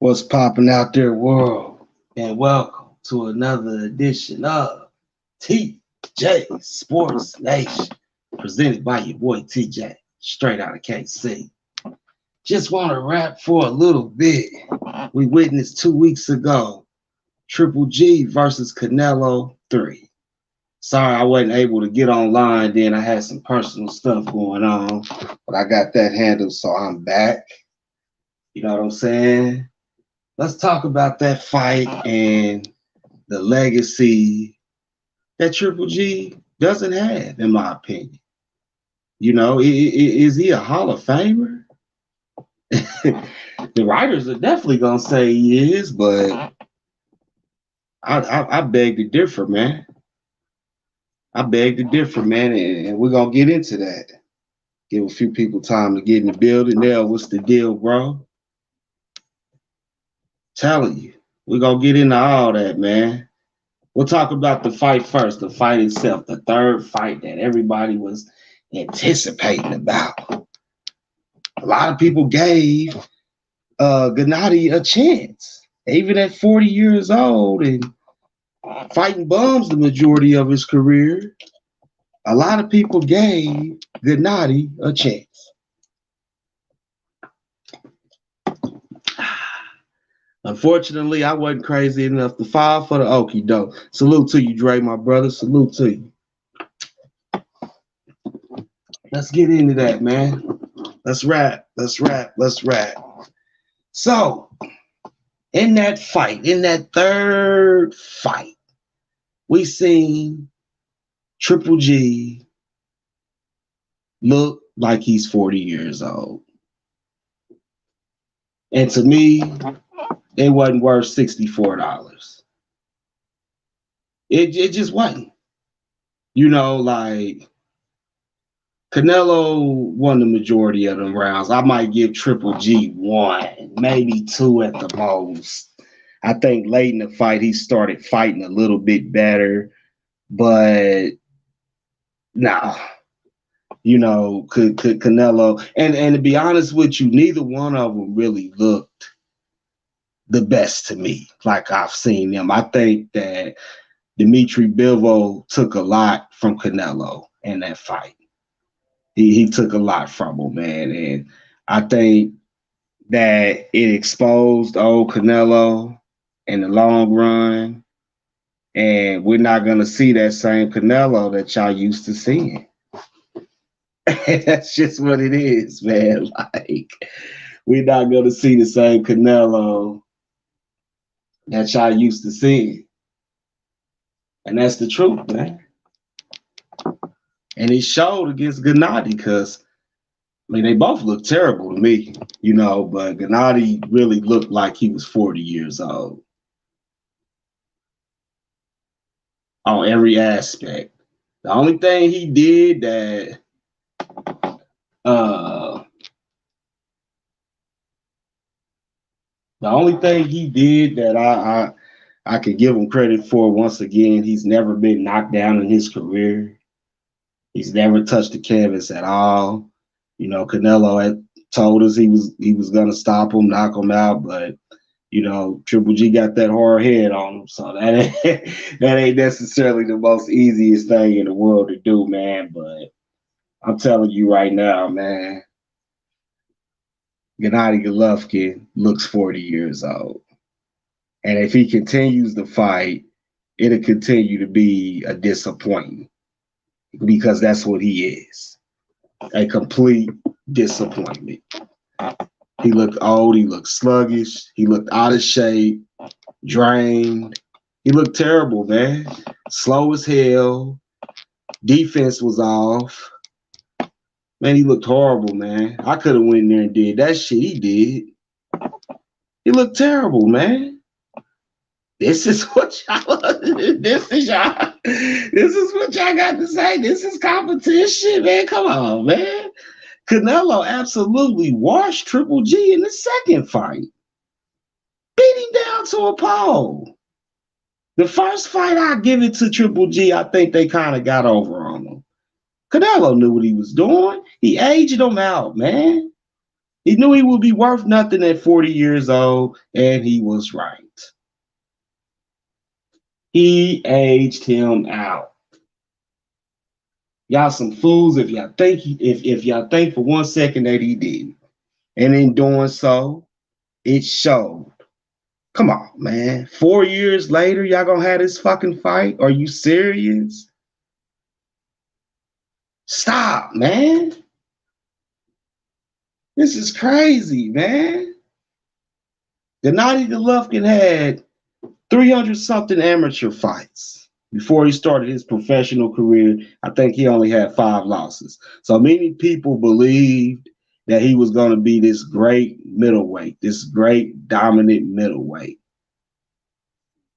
What's popping out there, world? And welcome to another edition of TJ Sports Nation, presented by your boy TJ, straight out of KC. Just want to rap for a little bit. We witnessed 2 weeks ago Triple G versus Canelo 3. Sorry I wasn't able to get online then. I had some personal stuff going on, but I got that handled, so I'm back. You know what I'm saying? Let's talk about that fight and the legacy that Triple G doesn't have, in my opinion. You know, is he a Hall of Famer? The writers are definitely gonna say he is, but I beg to differ, man. I beg to differ, man, and we're gonna get into that. Give a few people time to get in the building. Now, what's the deal, bro? Telling you, we're gonna get into all that, man. We'll talk about the fight first, the fight itself, the third fight that everybody was anticipating about. A lot of people gave Gennady a chance, even at 40 years old and fighting bums the majority of his career. A lot of people gave Gennady a chance. Unfortunately, I wasn't crazy enough to fall for the okie doke. Salute to you, Dre, my brother. Salute to you. Let's get into that, man. Let's rap. So, in that fight, in that third fight, we seen Triple G look like he's 40 years old. And to me, it wasn't worth $64. It just wasn't. You know, like Canelo won the majority of them rounds. I might give Triple G one, maybe two at the most. I think late in the fight he started fighting a little bit better, but no. You know, could Canelo and to be honest with you, neither one of them really looked the best to me, like I've seen them. I think that Dimitri Bivol took a lot from Canelo in that fight. He took a lot from him, man. And I think that it exposed old Canelo in the long run. And we're not going to see that same Canelo that y'all used to seeing. That's just what it is, man. Like, we're not going to see the same Canelo that y'all used to see. And that's the truth, man. And it showed against Gennady because, I mean, they both look terrible to me, you know, but Gennady really looked like he was 40 years old on every aspect. The only thing he did that I could give him credit for, once again, he's never been knocked down in his career. He's never touched the canvas at all. You know, Canelo had told us he was gonna stop him, knock him out, but you know, Triple G got that hard head on him, so that ain't necessarily the most easiest thing in the world to do, man. But I'm telling you right now, man, Gennady Golovkin looks 40 years old. And if he continues to fight, it'll continue to be a disappointment because that's what he is, a complete disappointment. He looked old, he looked sluggish, he looked out of shape, drained. He looked terrible, man. Slow as hell. Defense was off. Man, he looked horrible, man. I could have went in there and did that shit he did. He looked terrible, man. This is what y'all this is what y'all got to say. This is competition, man. Come on, man. Canelo absolutely washed Triple G in the second fight. Beat him down to a pole. The first fight, I give it to Triple G. I think they kind of got over on him. Canelo knew what he was doing. He aged him out, man. He knew he would be worth nothing at 40 years old, and he was right. He aged him out. Y'all some fools if y'all think if y'all think for 1 second that he did. And in doing so, it showed. Come on, man. 4 years later, y'all gonna have this fucking fight? Are you serious? Stop, man. This is crazy, man. Gennady Golovkin had 300 something amateur fights before he started his professional career. I think he only had 5 losses. So many people believed that he was going to be this great middleweight, this great dominant middleweight.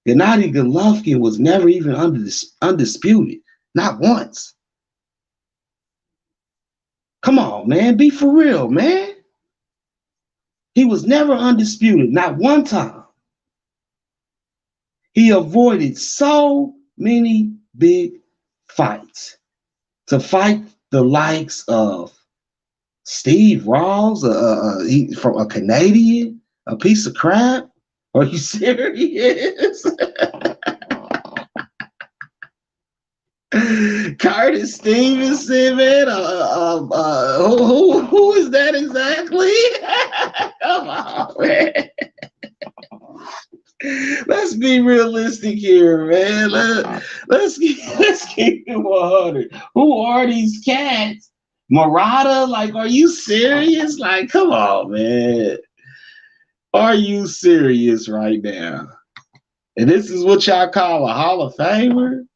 Gennady Golovkin was never even undisputed, not once. Come on, man, be for real, man. He was never undisputed, not one time. He avoided so many big fights to fight the likes of Steve Rawls, from a Canadian, a piece of crap. Are you serious? Curtis Stevenson, man. Who is that exactly? Come on, man. Let's be realistic here, man. Let's keep it 100. Who are these cats? Murata? Like, are you serious? Like, come on, man. Are you serious right now? And this is what y'all call a Hall of Famer?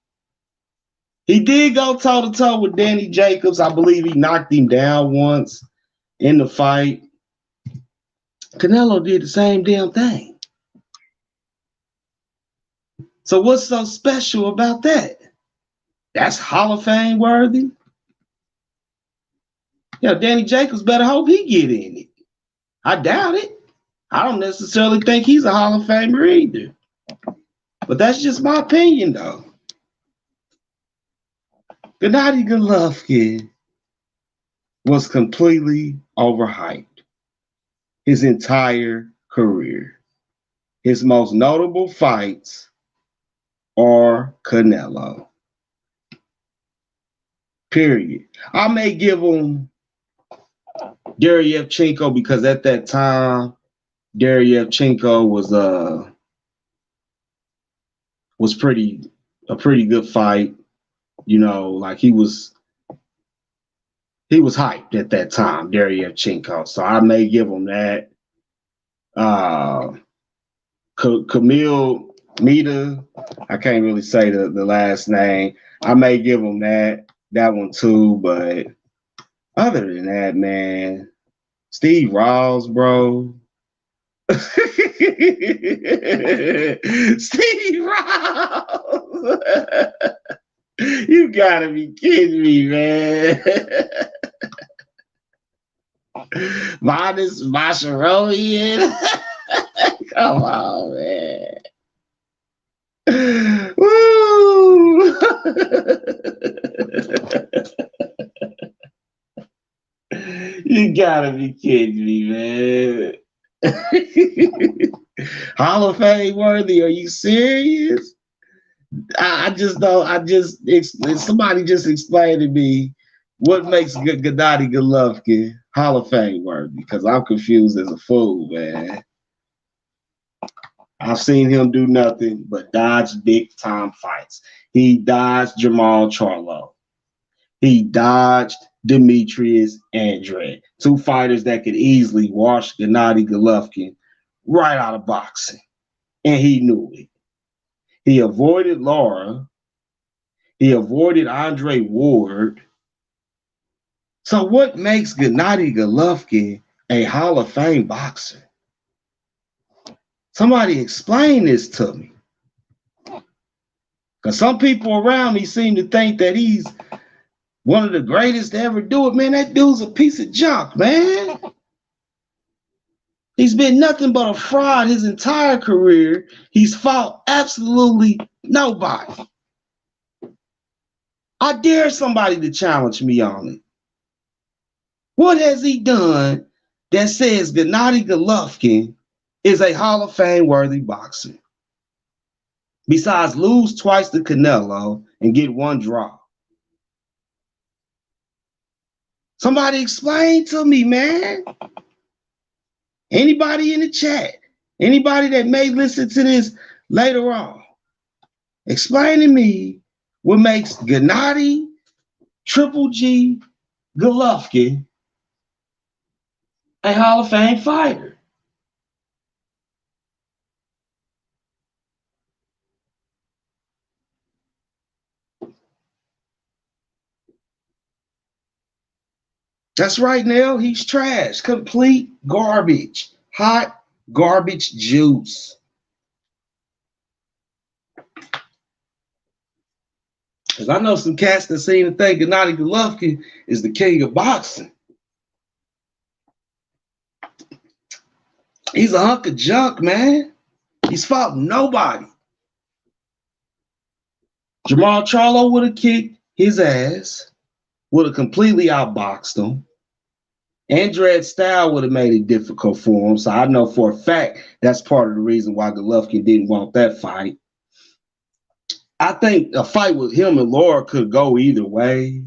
He did go toe-to-toe with Danny Jacobs. I believe he knocked him down once in the fight. Canelo did the same damn thing. So what's so special about that? That's Hall of Fame worthy. Yeah, Danny Jacobs better hope he get in it. I doubt it. I don't necessarily think he's a Hall of Famer either. But that's just my opinion, though. Gennady Golovkin was completely overhyped his entire career. His most notable fights are Canelo. Period. I may give him Deryevchenko because at that time, Deryevchenko was a pretty good fight. You know, like he was hyped at that time, Deryevchenko. So I may give him that. Camille Nita, I can't really say the last name. I may give him that one too, but other than that, man, Steve Rawls, bro. Steve Rawls. You gotta be kidding me, man. Minus Mascheronian. Come on, man. Woo! You gotta be kidding me, man. Hall of Fame worthy? Are you serious? I just don't. Somebody just explain to me what makes Gennady Golovkin Hall of Fame worthy, because I'm confused as a fool, man. I've seen him do nothing but dodge big time fights. He dodged Jamal Charlo. He dodged Demetrius Andrade, 2 fighters that could easily wash Gennady Golovkin right out of boxing. And he knew it. He avoided Lara. He avoided Andre Ward. So what makes Gennady Golovkin a Hall of Fame boxer? Somebody explain this to me. Because some people around me seem to think that he's one of the greatest to ever do it. Man, that dude's a piece of junk, man. He's been nothing but a fraud his entire career. He's fought absolutely nobody. I dare somebody to challenge me on it. What has he done that says Gennady Golovkin is a Hall of Fame worthy boxer. Besides lose twice to Canelo and get one draw. Somebody explain to me, man. Anybody in the chat, anybody that may listen to this later on, explain to me what makes Gennady Triple G Golovkin a Hall of Fame fighter. That's right, Nell. He's trash. Complete garbage. Hot garbage juice. Because I know some cats that seem to think Gennady Golovkin is the king of boxing. He's a hunk of junk, man. He's fought nobody. Jamal Charlo would have kicked his ass, would have completely outboxed him. Andred's style would have made it difficult for him. So I know for a fact that's part of the reason why Golovkin didn't want that fight. I think a fight with him and Laura could go either way,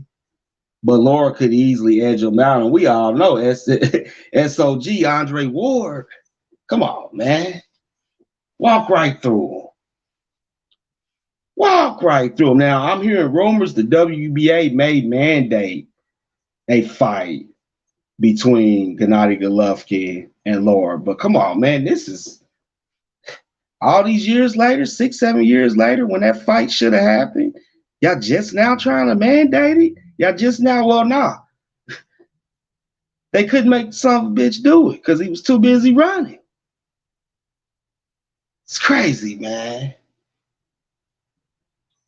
but Laura could easily edge him out. And we all know SOG, Andre Ward. Come on, man. Walk right through him. Walk right through him. Now, I'm hearing rumors the WBA may mandate a fight between Gennady Golovkin and Laura. But come on, man, this is all these years later, 6, 7 years later, when that fight should have happened. Y'all just now trying to mandate it? Y'all just now, well, nah. They couldn't make the son of a bitch do it because he was too busy running. It's crazy, man.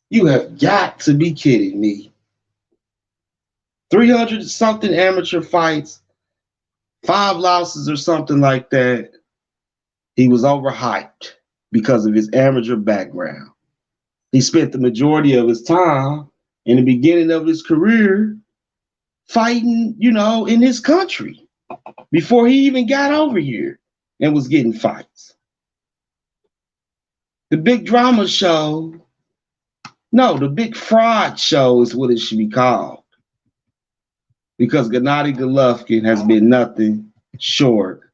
You have got to be kidding me. 300-something amateur fights, 5 losses or something like that. He was overhyped because of his amateur background. He spent the majority of his time in the beginning of his career fighting, in his country before he even got over here and was getting fights. The big drama show, no, the big fraud show is what it should be called. Because Gennady Golovkin has been nothing short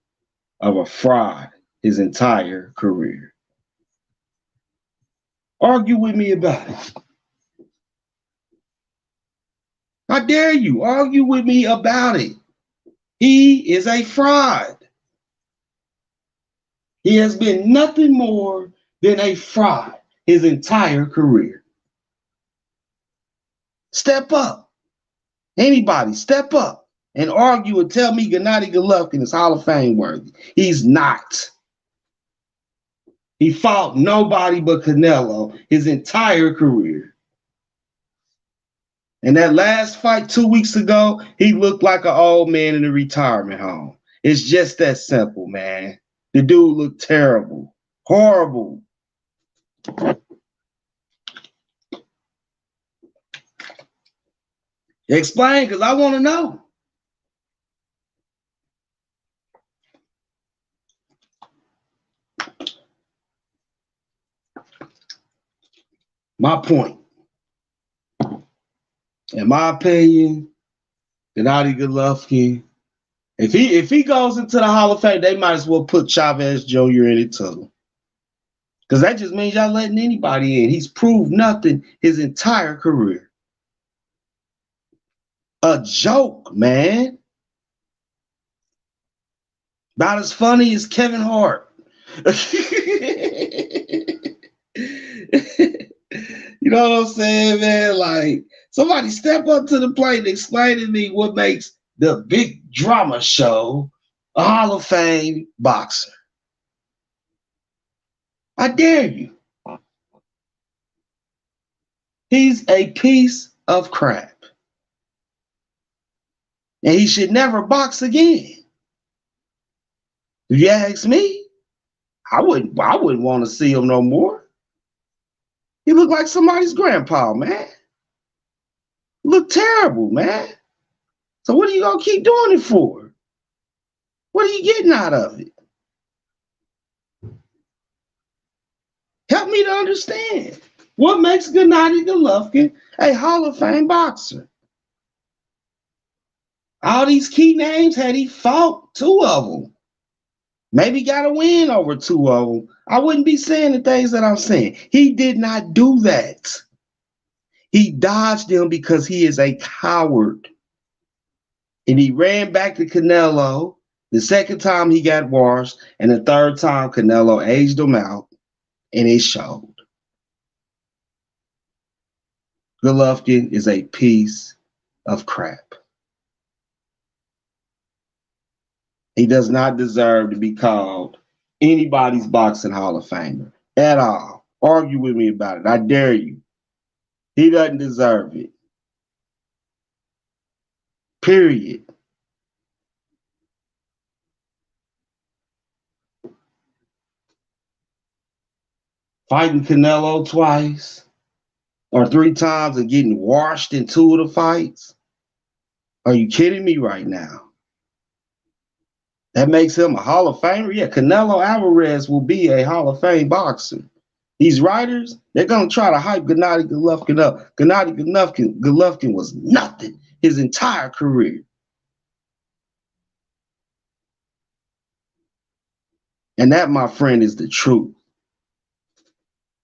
of a fraud his entire career. Argue with me about it. How dare you argue with me about it? He is a fraud. He has been nothing more than a fraud his entire career. Step up. Anybody, step up and argue and tell me Gennady Golovkin is Hall of Fame worthy. He's not. He fought nobody but Canelo his entire career. And that last fight 2 weeks ago, he looked like an old man in a retirement home. It's just that simple, man. The dude looked terrible, horrible. Explain, because I want to know. My point. In my opinion, Gennady Golovkin, if he goes into the Hall of Fame, they might as well put Chavez Jr. in it too. Because that just means y'all letting anybody in. He's proved nothing his entire career. A joke, man. About as funny as Kevin Hart. You know what I'm saying, man? Like, somebody step up to the plate and explain to me what makes the big drama show a Hall of Fame boxer. I dare you. He's a piece of crap. And he should never box again. If you ask me, I wouldn't want to see him no more. He looked like somebody's grandpa, man. Look terrible, man. So what are you gonna keep doing it for? What are you getting out of it? Help me to understand. What makes Gennady Golovkin a Hall of Fame boxer? All these key names, had he fought 2 of them, maybe got a win over 2 of them, I wouldn't be saying the things that I'm saying. He did not do that. He dodged them because he is a coward. And he ran back to Canelo. The second time he got washed, and the third time Canelo aged him out, and it showed. Golovkin is a piece of crap. He does not deserve to be called anybody's boxing Hall of Famer at all. Argue with me about it. I dare you. He doesn't deserve it. Period. Fighting Canelo twice or 3 times and getting washed in 2 of the fights? Are you kidding me right now? That makes him a Hall of Famer? Yeah, Canelo Alvarez will be a Hall of Fame boxer. These writers, they're going to try to hype Gennady Golovkin up. Gennady Golovkin was nothing his entire career. And that, my friend, is the truth.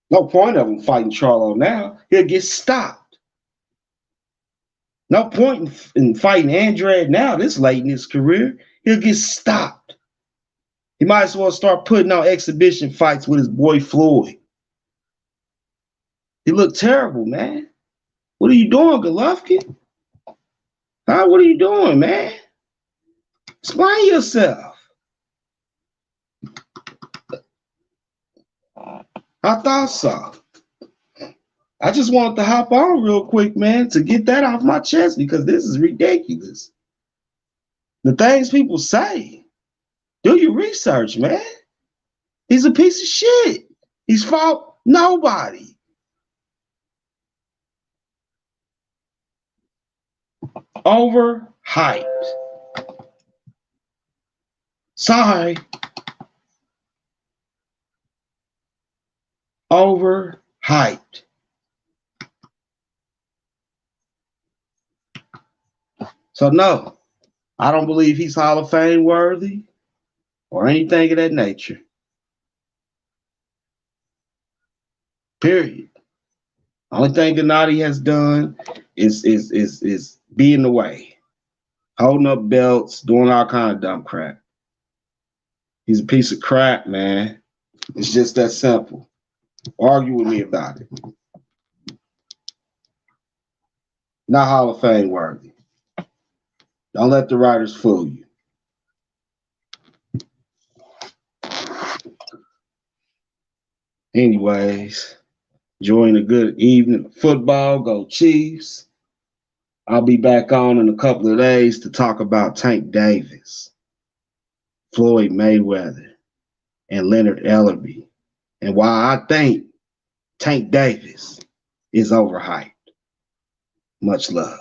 No point of him fighting Charlo now. He'll get stopped. No point in fighting Andrade now, this late in his career. He'll get stopped. He might as well start putting on exhibition fights with his boy Floyd. He looked terrible, man. What are you doing, Golovkin? Huh? What are you doing, man? Explain yourself. I thought so. I just wanted to hop on real quick, man, to get that off my chest because this is ridiculous. The things people say. Do your research, man. He's a piece of shit. He's fought nobody. Overhyped. Sorry. Overhyped. So no, I don't believe he's Hall of Fame worthy or anything of that nature. Period. Only thing Gennady has done is be in the way, holding up belts, doing all kind of dumb crap. He's a piece of crap, man. It's just that simple. Argue with me about it. Not Hall of Fame worthy. Don't let the writers fool you. Anyways, enjoying a good evening of football. Go Chiefs. I'll be back on in a couple of days to talk about Tank Davis, Floyd Mayweather, and Leonard Ellerby, and why I think Tank Davis is overhyped. Much love.